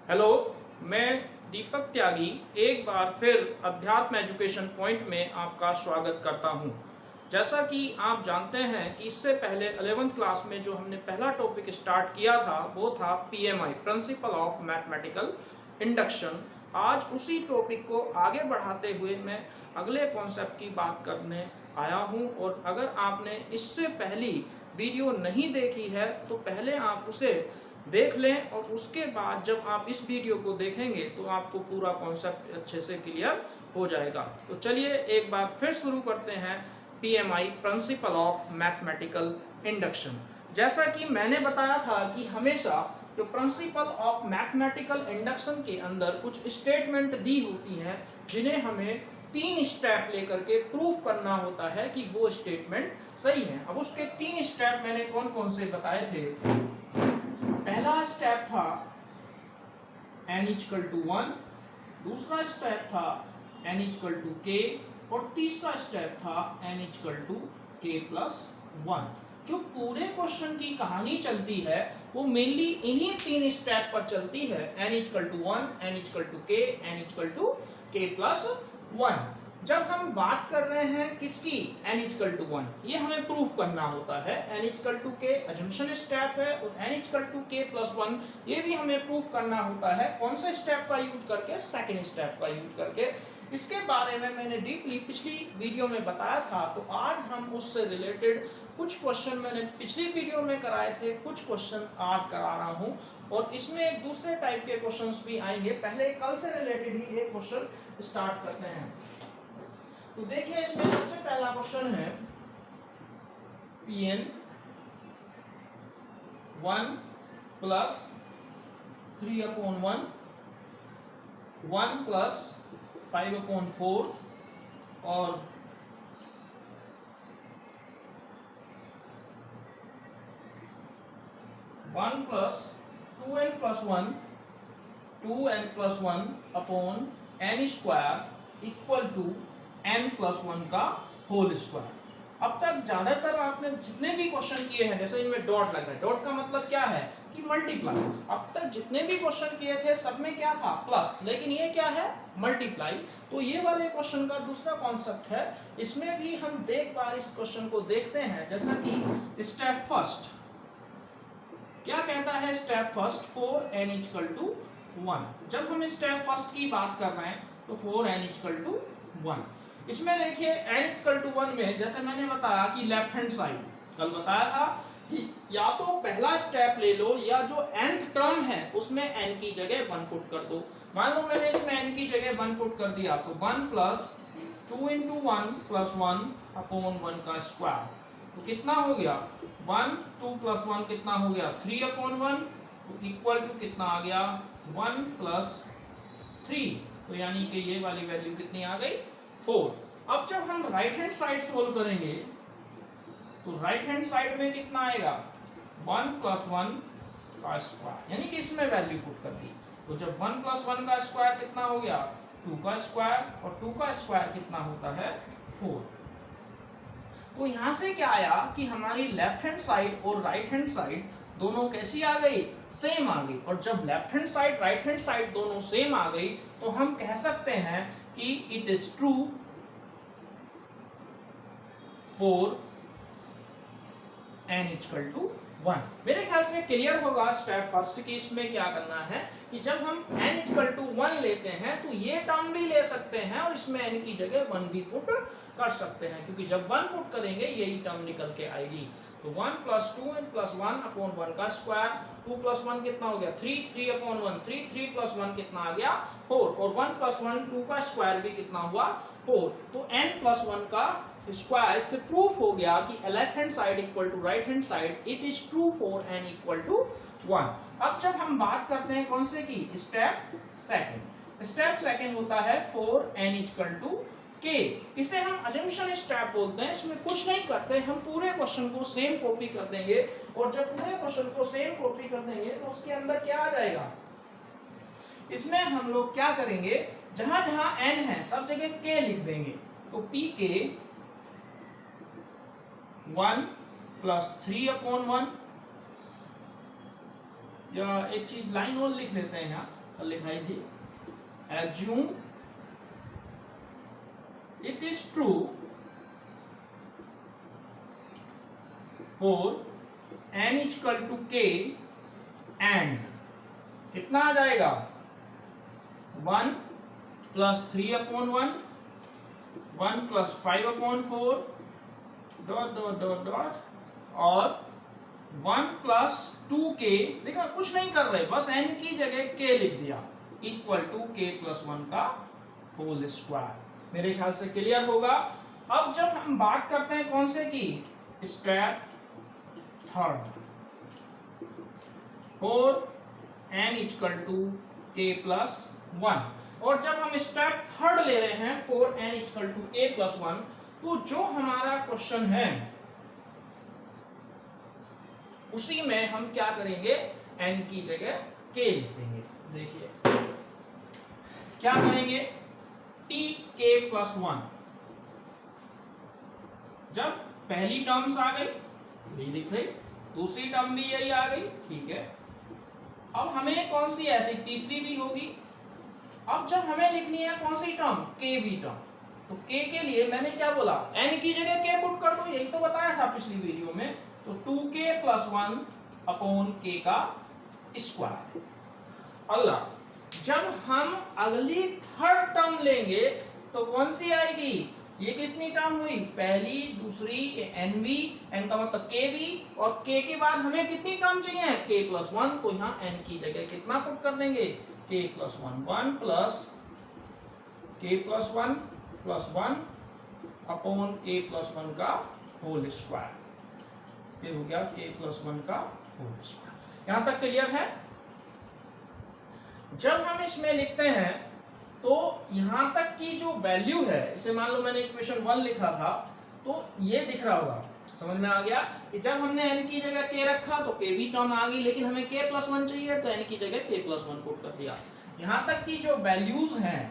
Hello, मैं दीपक त्यागी एक बार फिर अध्यात्म एजुकेशन पॉइंट में आपका स्वागत करता हूं। जैसा कि आप जानते हैं कि इससे पहले 11th क्लास में जो हमने पहला टॉपिक स्टार्ट किया था वो था PMI, principle of mathematical induction. आज उसी टॉपिक को आगे बढ़ाते हुए मैं अगले कॉन्सेप्ट की बात करने आया हूं। और अगर आपने इससे पहली वीडियो नहीं देखी है तो पहले आप उसे देख लें और उसके बाद जब आप इस वीडियो को देखेंगे तो आपको पूरा कॉन्सेप्ट अच्छे से क्लियर हो जाएगा। तो चलिए एक बार फिर शुरू करते हैं PMI, principle of mathematical induction. जैसा कि मैंने बताया था कि हमेशा जो प्रिंसिपल ऑफ मैथमेटिकल इंडक्शन के अंदर कुछ स्टेटमेंट दी होती हैं जिन्हें हमें 3 स्टेप लेकर के प्रूफ करना होता है कि वो स्टेटमेंट सही है। अब उसके 3 स्टेप मैंने कौन कौन से बताए थे। पहला स्टेप था n इक्वल टू 1, दूसरा स्टेप था n इक्वल टू k और तीसरा स्टेप था n equal to k plus 1। जो पूरे क्वेश्चन की कहानी चलती है वो मेनली इन्हीं 3 स्टेप पर चलती है, n equal to 1, n equal to k, n equal to k plus 1। जब हम बात कर रहे हैं किसकी, n इक्वल टू 1, ये हमें प्रूफ करना होता है। n equal to k assumption step है और n equal to k plus 1 ये भी हमें प्रूफ करना होता है। कौन से स्टेप का यूज करके, सेकंड स्टेप का यूज करके। इसके बारे में मैंने डीपली पिछली वीडियो में बताया था, तो आज हम उससे रिलेटेड कुछ क्वेश्चन मैंने पिछली वीडियो में कराए थे, कुछ क्वेश्चन आज करा रहा हूँ और इसमें एक दूसरे टाइप के क्वेश्चंस भी आएंगे। पहले कल से रिलेटेड ही एक क्वेश्चन स्टार्ट करते हैं। तो देखिए इसमें सबसे पहला क्वेश्चन है Pn 1 प्लस 3/1, 1 प्लस 5/4 और 1 plus 2n plus 1, 2n plus 1 upon n square equal to n plus 1 का होल स्क्वायर। अब तक ज्यादातर आपने जितने भी क्वेश्चन किए हैं, जैसे इनमें डॉट लग रहा है, डॉट का मतलब क्या है कि मल्टीप्लाई। अब तक जितने भी क्वेश्चन किए थे सब में क्या था, प्लस, लेकिन ये क्या है, मल्टीप्लाई। तो ये वाले क्वेश्चन का दूसरा कॉन्सेप्ट है, इसमें भी हम एक बार इस क्वेश्चन को देखते हैं। जैसा कि स्टेप फर्स्ट क्या कहता है, step first 4n equal to 1। जब हम स्टेप फर्स्ट की बात कर रहे हैं तो 4n इक्वल टू 1। इसमें देखिए n इक्वल टू 1 में जैसे मैंने बताया कि लेफ्ट हैंड साइड, कल बताया था कि या तो पहला स्टेप ले लो या जो nth टर्म है उसमें n की जगह 1 पुट कर दो। मान लो मैंने इसमें n की जगह 1 पुट कर दिया तो 1 प्लस 2 इंटू 1 प्लस 1 अपॉन 1 का स्क्वायर, तो कितना हो गया 1, 2 प्लस 1 कितना हो गया 3/1, तो इक्वल टू कितना आ गया 1 प्लस 3, तो यानी कि ये वाली वैल्यू कितनी आ गई 4। अब जब हम राइट हैंड साइड सोल्व करेंगे तो राइट हैंड साइड में कितना आएगा 1 प्लस 1 का स्क्वायर, यानी कि इसमें वैल्यू पुट कर दी। तो जब 1 प्लस 1 का स्क्वायर कितना हो गया 2 का स्क्वायर और 2 का स्क्वायर कितना होता है 4। तो यहां से क्या आया कि हमारी लेफ्ट हैंड साइड और राइट हैंड साइड दोनों कैसी आ गई, सेम आ गई। और जब left hand side right hand side दोनों सेम आ गई तो हम कह सकते हैं कि it is true for n equal to 1। मेरे ख्याल से क्लियर होगा स्टेप फर्स्ट की। इसमें क्या करना है कि जब हम n इक्वल टू 1 लेते हैं तो ये टर्म भी ले सकते हैं और इसमें n की जगह 1 भी पुट कर सकते हैं, क्योंकि जब 1 पुट करेंगे यही टर्म निकल के आएगी। तो 1 प्लस 2n प्लस 1 अपॉन 1 का स्क्वायर, 2 प्लस 1 कितना हो गया 3, 3 अपॉन 1 3, 3 प्लस 1 कितना आ गया 4 और 1 प्लस 1 2 का स्क्वायर भी कितना हुआ 4। तो n प्लस 1 का स्क्वायर से प्रूफ हो गया कि left hand side equal to right hand side, it is true for n equal to 1। अब जब हम बात करते हैं कौन से की, स्टेप सेकंड। स्टेप सेकंड होता है 4n इक्वल टू k। इसे हम अजम्पशन स्टेप बोलते हैं। इसमें कुछ नहीं करते, हम पूरे क्वेश्चन को सेम कॉपी कर देंगे और जब पूरे क्वेश्चन को सेम कॉपी कर देंगे तो उसके अंदर क्या आ जाएगा, इसमें हम लोग क्या करेंगे, जहां जहां n है सब जगह k लिख देंगे। तो pk 1 प्लस 3/1, या एक चीज लाइन और लिख लेते हैं यहाँ, लिखाई थी, assume it is true for n equal to k and कितना आ जाएगा 1 plus 3/1 1 plus 5/4 dot dot dot डॉट और 1 प्लस 2k। देखो कुछ नहीं कर रहे, बस n की जगह k लिख दिया इक्वल टू k प्लस 1 का होल स्क्वायर। मेरे ख्याल से क्लियर होगा। अब जब हम बात करते हैं कौन से की, step third for n equal to k plus 1, और जब हम स्टेप थर्ड ले रहे हैं for n equal to k plus 1, तो जो हमारा क्वेश्चन है उसी में हम क्या करेंगे, n की जगह k लिख देंगे। देखिए क्या करेंगे, t k प्लस 1, जब पहली टर्म्स आ गई यही दिख रही, दूसरी टर्म भी यही आ गई, ठीक है। अब हमें कौन सी ऐसी तीसरी भी होगी। अब जब हमें लिखनी है कौन सी टर्म, k भी टर्म, तो k के लिए मैंने क्या बोला, n की जगह k पुट कर दो, यही तो बताया था पिछली वीडियो में। तो 2k प्लस 1 अपॉन k का स्क्वायर। अगला, जब हम अगली थर्ड टर्म लेंगे तो कौन सी आएगी, ये किसनी टर्म हुई, पहली दूसरी, n भी, n का मतलब k भी, और k के बाद हमें कितनी टर्म चाहिए, k प्लस 1, तो यहाँ n की जगह कितना पुट कर देंगे, k plus 1, 1 plus k plus 1 plus 1 upon k plus 1 का होल स्क्वायर। ये हो गया k प्लस 1 का होल स्क्वायर। यहां तक क्लियर है। जब हम इसमें लिखते हैं तो यहां तक की जो वैल्यू है, इसे मान लो मैंने इक्वेशन 1 लिखा था, तो ये दिख रहा होगा, समझ में आ गया कि जब हमने n की जगह k रखा तो k भी टर्म आ गई, लेकिन हमें k प्लस 1 चाहिए तो n की जगह k प्लस 1 पुट कर दिया। यहां तक की जो वैल्यूज हैं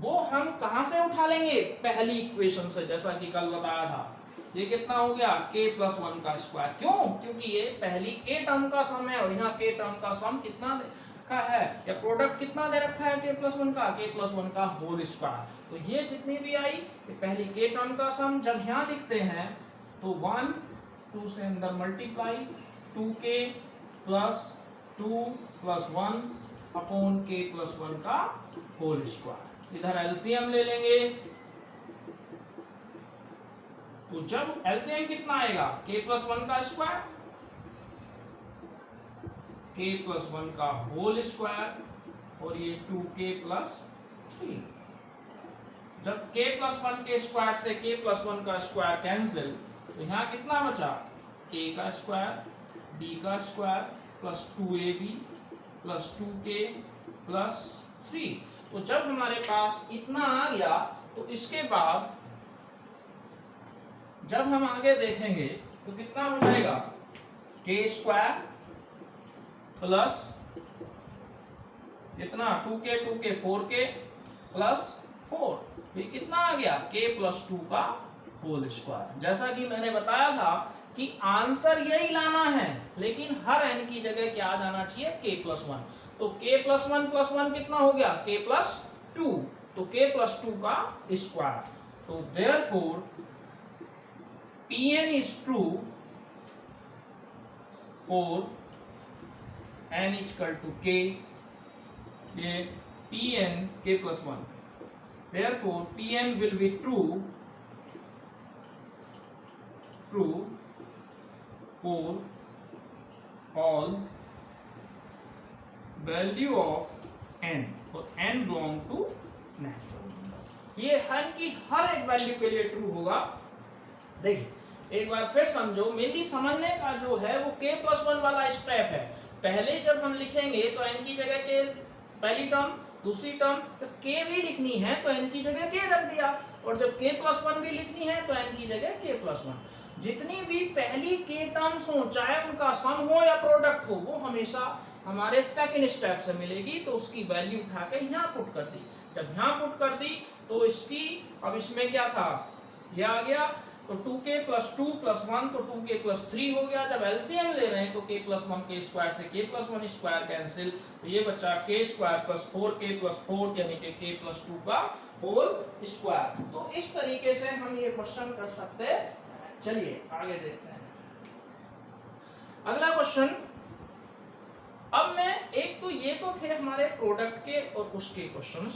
वो हम कहां से उठा लेंगे, पहली इक्वेशन से, जैसा कि कल बताया था। ये कितना हो गया, k प्लस 1 का स्क्वायर। क्यों, क्योंकि ये पहली k टर्म का सम है और यहाँ k टर्म का सम कितना का है, या प्रोडक्ट कितना दे रखा है k प्लस 1 का, k प्लस 1 का होल स्क्वायर। तो ये जितनी भी आई ये पहली k टर्म का सम, जब यहाँ लिखते हैं तो 1 2 से अंदर multiply 2k plus 2 plus 1 upon k plus 1 का होल स्क्वायर। इधर एलसीएम ले लेंगे, तो जब एलसीएम कितना आएगा, k प्लस 1 का स्क्वायर, k प्लस 1 का होल स्क्वायर, और ये 2k प्लस 3। जब k प्लस 1 के स्क्वायर से k प्लस 1 का स्क्वायर कैंसिल, तो यहाँ कितना बचा, k का स्क्वायर, b का square plus 2ab plus 2k plus 3। तो जब हमारे पास इतना आ गया तो इसके बाद जब हम आगे देखेंगे तो कितना हो जाएगा, k स्क्वायर प्लस कितना 2k 4k प्लस 4, ये कितना आ गया, k प्लस 2 का होल स्क्वायर। जैसा कि मैंने बताया था कि आंसर यही लाना है, लेकिन हर n की जगह क्या आ जाना चाहिए, k प्लस 1। तो k प्लस 1 प्लस 1 कितना हो गया, k प्लस 2, तो k प्लस 2 का स्क्वायर। तो therefore Pn is true for n equal to k, ये Pn k plus 1, therefore Pn will be true for all value of n, और n belong to natural number। ये n की हर एक value के लिए true होगा। देखिए एक बार फिर समझो, मेनली समझने का जो है वो k प्लस 1 वाला स्टेप है। पहले जब हम लिखेंगे तो n की जगह k, पहली टर्म, दूसरी टर्म, तो k भी लिखनी है तो n की जगह k रख दिया, और जब k प्लस 1 भी लिखनी है तो n की जगह k प्लस 1। जितनी भी पहली k टर्म्स हो, चाहे उनका सम हो या प्रोडक्ट हो, वो हमेशा हमारे सेकंड स्टेप से मिलेगी, तो उसकी वैल्यू उठा के यहाँ पुट कर दी। जब यहाँ पुट कर दी तो इसकी, अब इसमें क्या था, ये आ गया तो 2k प्लस 2 प्लस 1 तो 2k प्लस 3 हो गया। जब एलसीएम ले रहे हैं तो k प्लस 1 के स्क्वायर से k प्लस 1 स्क्वायर कैंसिल, तो ये बचा k square plus 4k plus 4 यानी कि k प्लस 2 का होल स्क्वायर। तो इस तरीके से हम ये क्वेश्चन कर सकते हैं। चलिए आगे देखते हैं अगला क्वेश्चन। अब मैं एक तो ये तो थे हमारे प्रोडक्ट के और उसके क्वेश्चंस।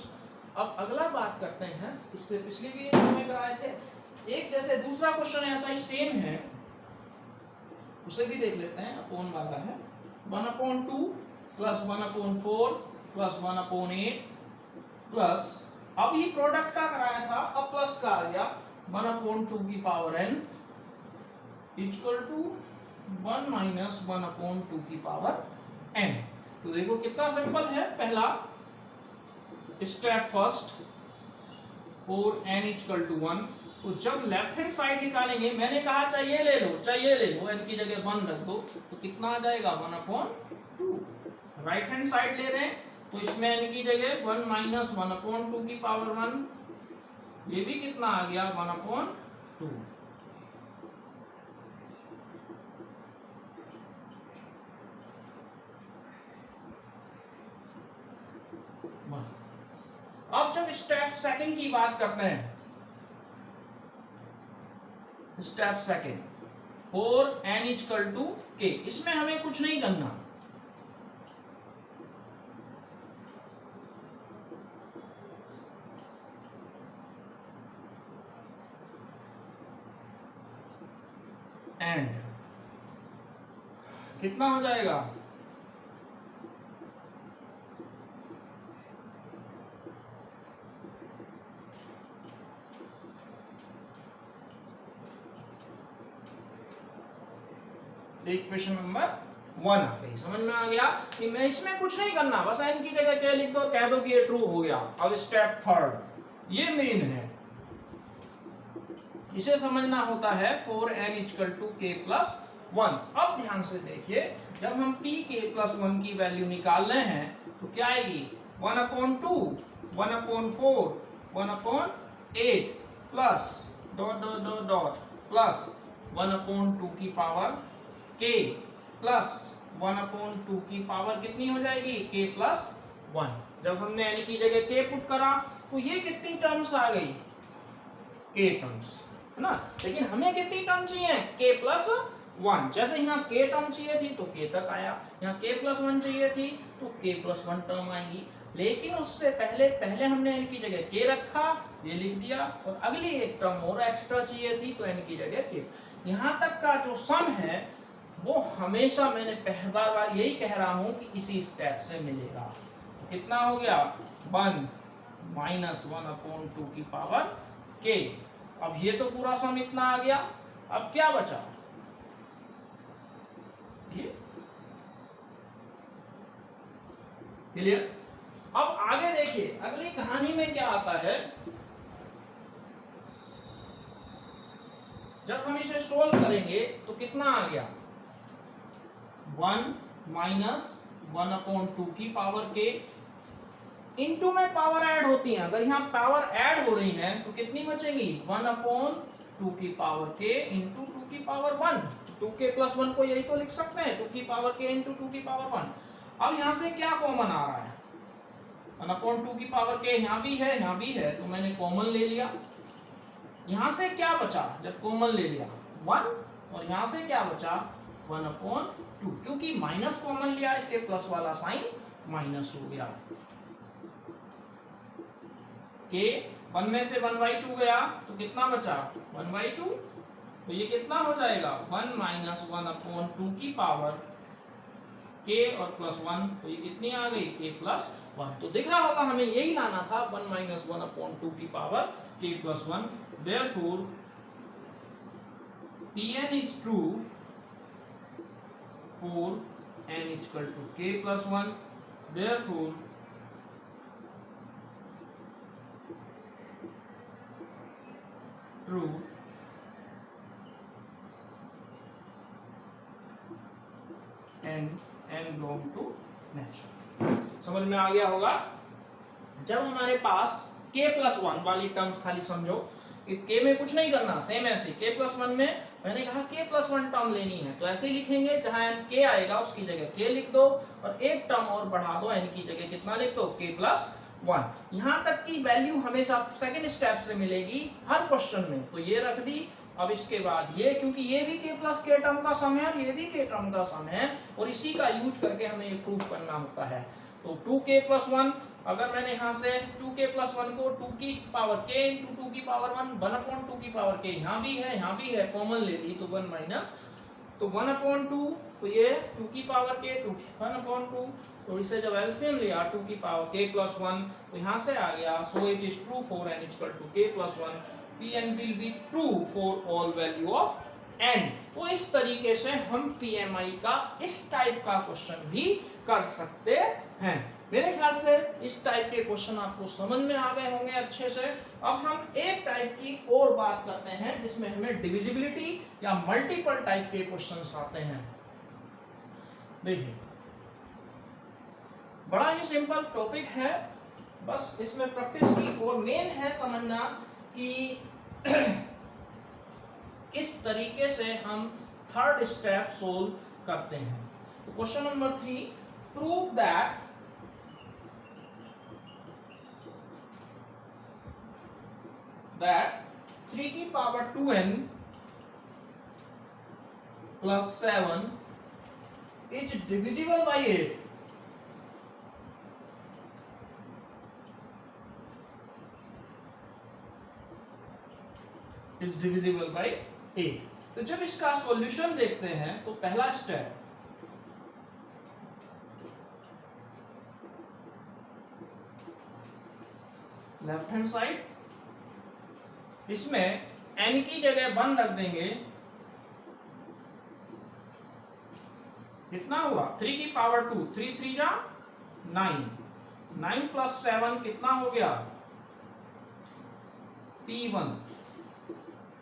अब अगला बात करते हैं, इससे पिछली भी हमें कराए थे एक जैसे दूसरा क्वेश्चन ऐसा ही सेम है, उसे भी देख लेते हैं। अपोन वाला है 1/2 प्लस 1/4 प्लस 1/8 प्लस, अभी प्रोडक्ट का कराया था, अब प्लस का आ गया 1/2 की power n equal to 1 minus 1/2 की पावर n। तो देखो कितना सिंपल है। पहला step first 4n equal to 1, तो जब लेफ्ट हैंड साइड निकालेंगे, मैंने कहा चाहिए ले लो n की जगह 1 रख दो, तो कितना आ जाएगा 1/2। राइट हैंड साइड ले रहे हैं तो इसमें n की जगह 1 माइनस 1/2 की पावर 1, ये भी कितना आ गया 1/2। अब जब स्टेप सेकंड की बात करते हैं, step second 4n equal to k, इसमें हमें कुछ नहीं करना, एंड कितना हो जाएगा इक्वेशन नंबर 1 आ गई। समझ में आ गया कि मैं इसमें कुछ नहीं करना, बस n की जगह क्या लिख दो, कह दो कि ये ट्रू हो गया। अब स्टेप थर्ड, ये मेन है, इसे समझना होता है 4n equal to k plus 1। अब ध्यान से देखिए, जब हम p k प्लस 1 की वैल्यू निकाल रहे हैं तो क्या आएगी 1/2 1/4 1/8 plus dot dot dot dot plus 1/2 की पावर k प्लस 1/2 की पावर कितनी हो जाएगी k प्लस 1। जब हमने n की जगह k पुट करा तो ये कितनी टर्म्स आ गई k टर्म्स, है ना। लेकिन हमें कितनी टर्म चाहिए k प्लस 1। जैसे यहाँ k टर्म चाहिए थी तो k तक आया, यहाँ k प्लस 1 चाहिए थी तो k प्लस 1 टर्म आएगी। लेकिन उससे पहले हमने n की जगह k रखा, ये लिख दिया, और अगली एक टर्म और एक्स्ट्रा चाहिए थी तो n की जगह k। यहाँ तक का जो सम है वो हमेशा, मैंने बार यही कह रहा हूं कि इसी स्टेप से मिलेगा। तो कितना हो गया 1 माइनस 1/2 की पावर k। अब ये तो पूरा सम इतना आ गया, अब क्या बचा ये क्लियर। अब आगे देखिए अगली कहानी में क्या आता है। जब हम इसे सोल्व करेंगे तो कितना आ गया 1 माइनस 1/2 की पावर k, इनटू में पावर ऐड होती है। अगर यहाँ पावर ऐड हो रही है तो कितनी बचेगी 1/2 की पावर k इंटू 2 की पावर 1। 2k प्लस 1 को यही तो लिख सकते हैं 2 की पावर k इंटू 2 की पावर 1। अब यहाँ से क्या कॉमन आ रहा है 1/2 की पावर k यहाँ भी है, यहाँ भी है, तो मैंने कॉमन ले लिया। यहाँ से क्या बचा जब कॉमन ले लिया 1, और यहाँ से क्या बचा 1/2, क्योंकि माइनस कॉमन लिया इसलिए प्लस वाला साइन माइनस हो गया। k 1 में से 1/2 गया तो कितना बचा 1/2, तो ये कितना हो जाएगा 1 माइनस 1/2 की पावर k और प्लस 1, तो ये कितनी आ गई k प्लस 1। तो दिख रहा होगा हमें यही लाना था 1 माइनस 1/2 की power k plus 1। Therefore Pn is true for n equal to k plus 1. Therefore true and belong to natural। समझ में आ गया होगा। जब हमारे पास k प्लस 1 वाली टर्म्स, खाली समझो, के में कुछ नहीं करना, सेम ऐसे k प्लस 1 में मैंने कहा k प्लस 1 टर्म लेनी है तो ऐसे ही लिखेंगे, जहां k आएगा उसकी जगह k लिख दो और एक टर्म और बढ़ा दो, n की जगह कितना लिख दो, k प्लस 1। यहां तक की वैल्यू हमेशा सेकंड स्टेप से मिलेगी हर क्वेश्चन में, तो ये रख दी। अब इसके बाद ये, क्योंकि ये भी k प्लस k टर्म का सम है और ये भी k टर्म का सम है और इसी का यूज करके हमें ये प्रूफ करना होता है। तो 2k प्लस 1, अगर मैंने यहाँ से 2k प्लस 1 को 2 की पावर k इंटू 2 की पावर 1 1/2 की पावर k, यहाँ भी है यहाँ भी है, कॉमन ले ली तो 1 माइनस, तो 1/2, तो ये 2 की पावर k 1/2, तो इसे जब एलसीएम लिया 2 की पावर k प्लस 1 तो यहाँ से आ गया, so it is true for n equal to k plus 1, Pn will be true for all value of n। तो इस तरीके से हम PMI का इस टाइप का क्वेश्चन भी कर सकते हैं। मेरे ख्याल से इस टाइप के क्वेश्चन आपको समझ में आ गए होंगे अच्छे से। अब हम एक टाइप की और बात करते हैं जिसमें हमें डिविजिबिलिटी या मल्टीपल टाइप के क्वेश्चंस आते हैं। देखिए, बड़ा ही सिंपल टॉपिक है, बस इसमें प्रैक्टिस की और मेन है समझना कि किस तरीके से हम थर्ड स्टेप सोल्व करते हैं। तो question number 3, prove that that 3 की power 2n plus 7 is divisible by 8। is divisible by 8। तो जब इसका सॉल्यूशन देखते हैं तो पहला स्टेप, लेफ्ट हैंड साइड, इसमें n की जगह 1 रख देंगे, कितना हुआ 3 की पावर 2, 3 3 जा 9, 9 प्लस 7 कितना हो गया P1।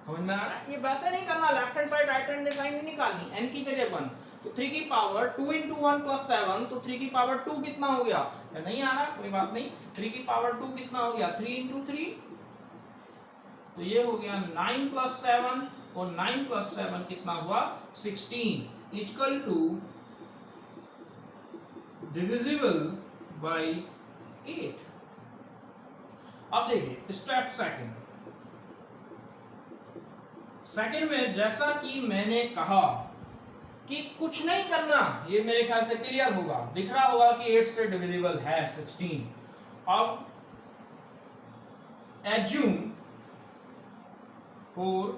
समझ में आ रहा है? ये वैसे नहीं करना, left hand side right hand side नहीं निकालनी, n की जगह 1, तो 3 की पावर 2 इंटू 1 प्लस 7, तो 3 की पावर 2 कितना हो गया, या नहीं आ रहा कोई बात नहीं, 3 की पावर 2 कितना हो गया 3 इंटू 3, तो ये हो गया 9 प्लस 7 और 9 प्लस 7 कितना हुआ 16 इक्वल टू डिविजिबल बाय 8। अब देखिए स्टेप सेकंड में जैसा कि मैंने कहा कि कुछ नहीं करना, ये मेरे ख्याल से क्लियर होगा, दिख रहा होगा कि 8 से डिविजिबल है 16। अब assume for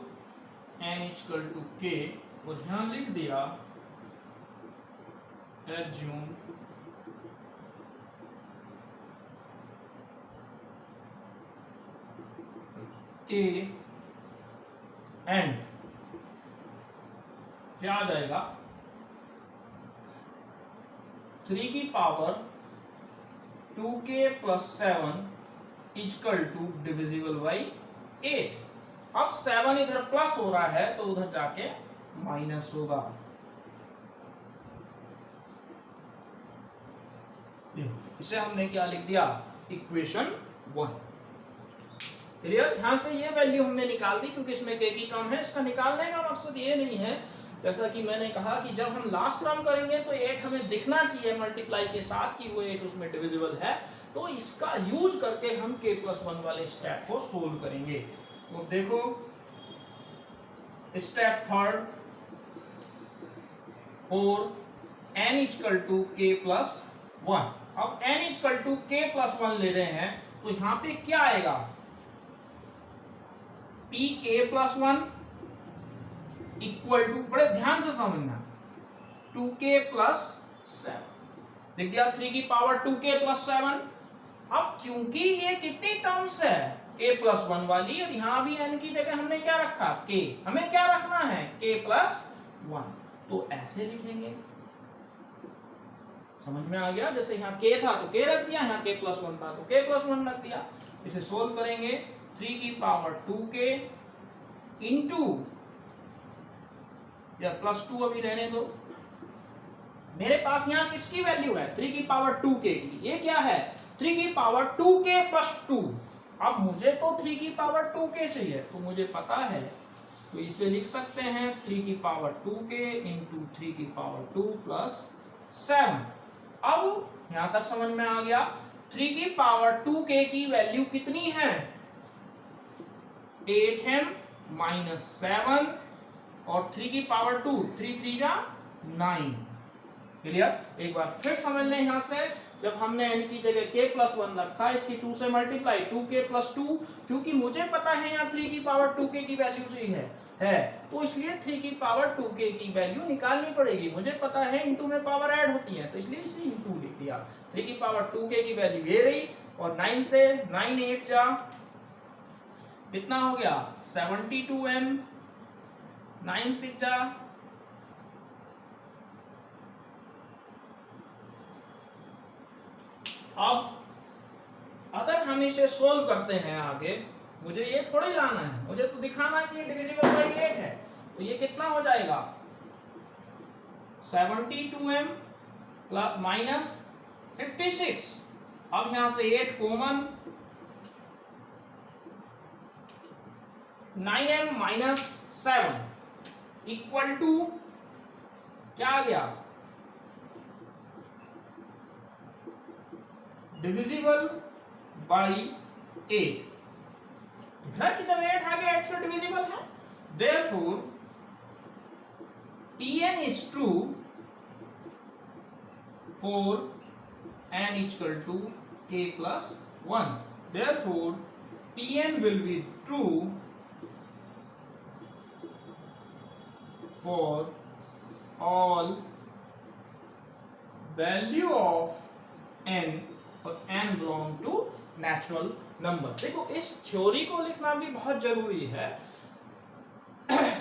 n equal to k, और यहां लिख दिया assume k and क्या आ जाएगा 3 की power 2k plus 7 equal to divisible by 8। अब 7 इधर प्लस हो रहा है तो उधर जाके माइनस होगा। इसे हमने क्या लिख दिया, इक्वेशन 1। क्लियर? ध्यान से ये वैल्यू हमने निकाल दी क्योंकि इसमें k की टर्म है। इसका निकालने का मकसद ये नहीं है, जैसा कि मैंने कहा कि जब हम लास्ट टर्म करेंगे तो 8 हमें दिखना चाहिए मल्टीप्लाई के साथ कि वो 8 उसमें डिविजिबल है, तो इसका यूज करके हम k+1 वाले स्टेप को सोल्व करेंगे। तो देखो स्टेप थर्ड, और n इक्वल टू k+1। अब n इक्वल टू k+1 ले रहे हैं तो यहां पे क्या आएगा, pk+1 इक्वल टू, बड़े ध्यान से समझना, 2k+7 लिख दिया, 3 की पावर 2k+7। अब क्योंकि ये कितनी टर्म्स है k+1 वाली, और यहां भी n की जगह हमने क्या रखा k, हमें क्या रखना है k+1, तो ऐसे लिखेंगे। समझ में आ गया? जैसे यहाँ k था तो k रख दिया, यहाँ k+1 था तो k+1 रख दिया। इसे सोल्व करेंगे, 3 की पावर 2k इंटू, या +2 अभी रहने दो, मेरे पास यहाँ किसकी वैल्यू है 3 की पावर 2k की, ये क्या है 3 की पावर 2k + 2। अब मुझे तो 3 की पावर 2k चाहिए, तो मुझे पता है, तो इसे लिख सकते हैं 3 की पावर 2k इंटू 3 की पावर 2 प्लस 7। अब यहां तक समझ में आ गया। 3 की पावर 2k की वैल्यू कितनी है? 8m माइनस 7 और 3 की पावर 2, 3 3 जा 9। क्लियर? एक बार फिर समझ लें यहां से, जब हमने n की जगह k प्लस 1 रखा, इसकी 2 से मल्टीप्लाई 2k प्लस 2, क्योंकि मुझे पता है यहाँ 3 की पावर 2k की वैल्यू सही है तो इसलिए 3 की पावर 2k की वैल्यू निकालनी पड़ेगी। मुझे पता है इनटू में पावर ऐड होती है, तो इसलिए इसे इनटू लिख दिया। 3 की पावर 2k की वैल्यू ये रही, और 9 से 9 8 जा कितना हो गया? 72m, 9 6 जा अब अगर हम इसे सोल्व करते हैं आगे, मुझे ये थोड़ी लाना है, मुझे तो दिखाना है कि ये डिविजिबल बाई 8 है। तो ये कितना हो जाएगा? 72m minus 56। अब यहां से 8 common, 9m minus 7 equal to क्या आ गया? Divisible by 8। दिख रहा है कि जब 8 आ गया 8 से डिविजिबल है। Therefore Tn is true for n equal to k plus 1. Therefore Tn will be true for all value of n और n belong to natural number. देखो इस थ्योरी को लिखना भी बहुत जरूरी है।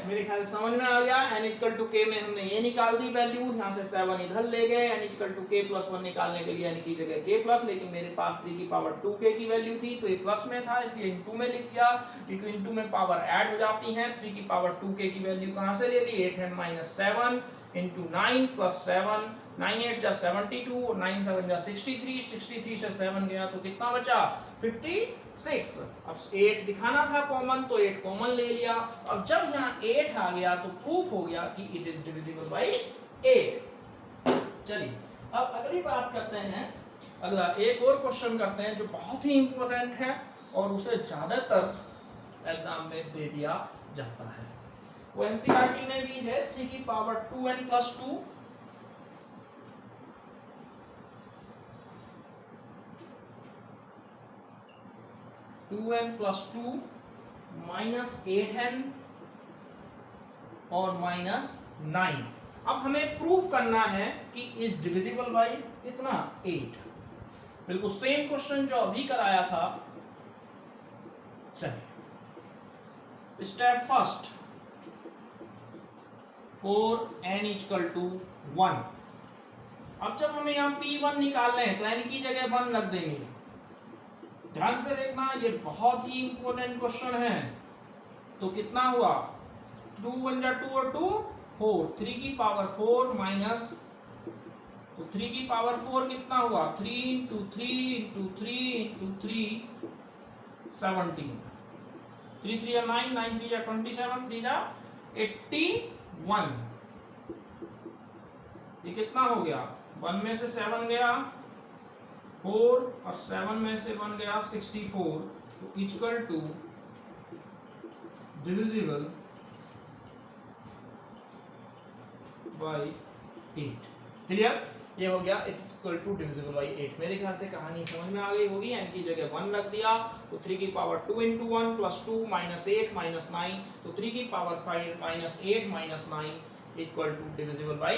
मेरे ख्याल से समझ में आ गया। n इक्वल टू k में हमने ये निकाल दी वैल्यू, यहाँ से 7 इधर ले गए, n equal to k plus 1 निकालने के लिए n की जगह k प्लस, लेकिन मेरे पास 3 की पावर 2k की वैल्यू थी तो ये प्लस में था, इसलिए इनटू में लिख दिया, क्योंकि इनटू में पावर ऐड हो जाती है। 3 की पावर 2k की वैल्यू कहाँ से ले ली? 8m माइनस 7 इंटू 9 प्लस 7, 9 8 जा 72 और 9 7 जा 63, 63 से 7 गया तो कितना बचा? 56। अब 8 दिखाना था कॉमन, तो 8 कॉमन ले लिया। अब जब यहाँ 8 आ गया तो प्रूफ हो गया कि इट इज डिविजिबल बाई 8। चलिए अब अगली बात करते हैं, अगला एक और क्वेश्चन करते हैं जो बहुत ही इंपॉर्टेंट है और उसे ज्यादातर एग्जाम में दे दिया जाता है। वो एनसीईआरटी में भी है, 3 की power 2n plus 2 2n plus 2 minus 8n और माइनस 9। अब हमें प्रूव करना है कि इज डिविजिबल बाई कितना? 8। बिल्कुल सेम क्वेश्चन जो अभी कराया था। चलिए step first, 4n equal to 1। अब जब हमें यहाँ p1 निकालना है तो n की जगह 1 रख देंगे। ध्यान से देखना, ये बहुत ही इंपॉर्टेंट क्वेश्चन है। तो कितना हुआ? 2 1 जा 2 और 2 4, 3 की पावर 4 माइनस, तो 3 की पावर 4 कितना हुआ? 3 इंटू 3 इंटू 3 इंटू 3 17, 3 3 जा 9, 9 3 जा 27, 3 जा 81। ये कितना हो गया? 1 में से 7 गया 4 और 7 में से 1 गया 64, तो equal to divisible by 8। Clear? ये हो गया इक्वल टू डिविजिबल बाई 8। मेरे ख्याल से कहानी समझ में आ गई होगी। n की जगह 1 रख दिया तो 3 की power 2 into 1 plus 2 minus 8 minus 9, तो 3 की power 5 minus 8 minus 9 equal to divisible by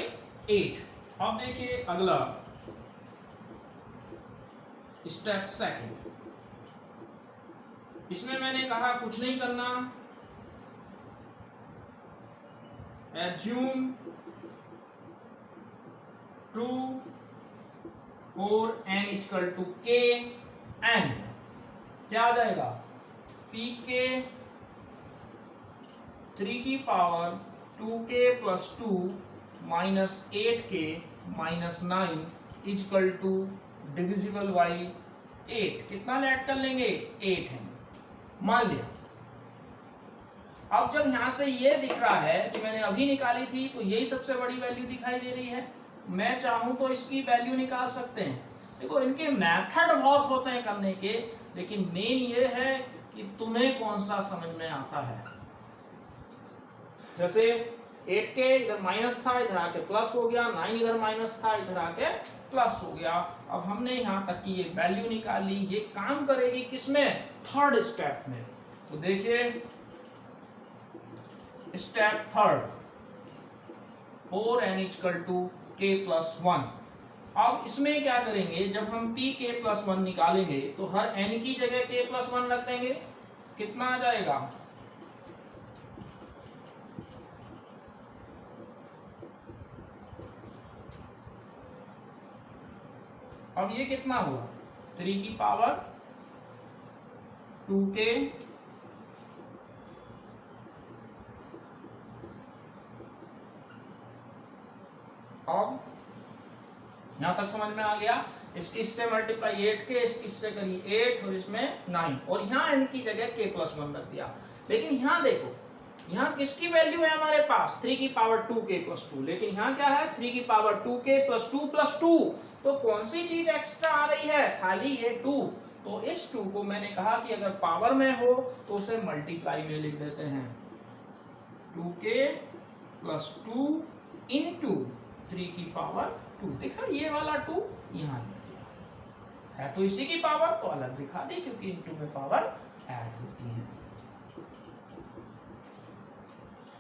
8। अब देखिए अगला स्टेप सेकंड। इसमें मैंने कहा कुछ नहीं करना, assume true for n equal to k and क्या आ जाएगा? pk 3 की power 2k plus 2 minus 8k minus 9 equal to divisible by 8। कितना ऐड कर लेंगे? 8 है। मान लिया। अब जब यहां से ये दिख रहा है कि मैंने अभी निकाली थी तो यही सबसे बड़ी वैल्यू दिखाई दे रही है, मैं चाहूं तो इसकी वैल्यू निकाल सकते हैं। देखो इनके मेथड बहुत होते हैं करने के, लेकिन मेन ये है कि तुम्हें कौन सा समझ में आता है। जैसे 8 के इधर माइनस था, इधर आके प्लस हो गया, 9 इधर माइनस था, इधर आके प्लस हो गया। अब हमने यहां तक की ये वैल्यू निकाली, ये काम करेगी किसमें, थर्ड स्टेप में। तो देखिए स्टेप थर्ड, 4n = k+1। अब इसमें क्या करेंगे, जब हम p k+1 निकालेंगे तो हर n की जगह k+1 रख देंगे। कितना आ जाएगा, अब ये कितना हुआ, 3 की पावर 2k अब यहां तक समझ में आ गया। इससे मल्टीप्लाई 8 के, इससे करिए 8 और इसमें 9, और यहाँ n की जगह k+1 रख दिया। लेकिन यहाँ देखो, यहाँ किसकी वैल्यू है हमारे पास, 3 की पावर 2k+2, लेकिन यहाँ क्या है 3 की पावर 2k+2+2। तो कौन सी चीज एक्स्ट्रा आ रही है, खाली ये 2। तो इस 2 को मैंने कहा कि अगर पावर में हो तो उसे मल्टीप्लाई में लिख देते हैं, 2k+2 इंटू 3 की पावर 2। देखा ये वाला 2 यहाँ है तो इसी की पावर, तो अलग दिखा दी क्योंकि इंटू में पावर ऐड होती है।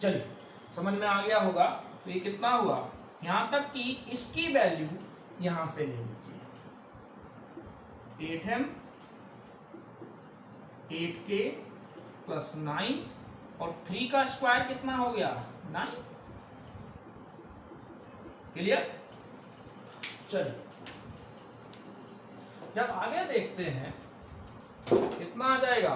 चलिए समझ में आ गया होगा। तो ये कितना हुआ, यहां तक कि इसकी वैल्यू यहां से ले लीजिए, 8m 8k+9 और 3 का स्क्वायर कितना हो गया, 9। क्लियर। चलिए जब आगे देखते हैं कितना आ जाएगा,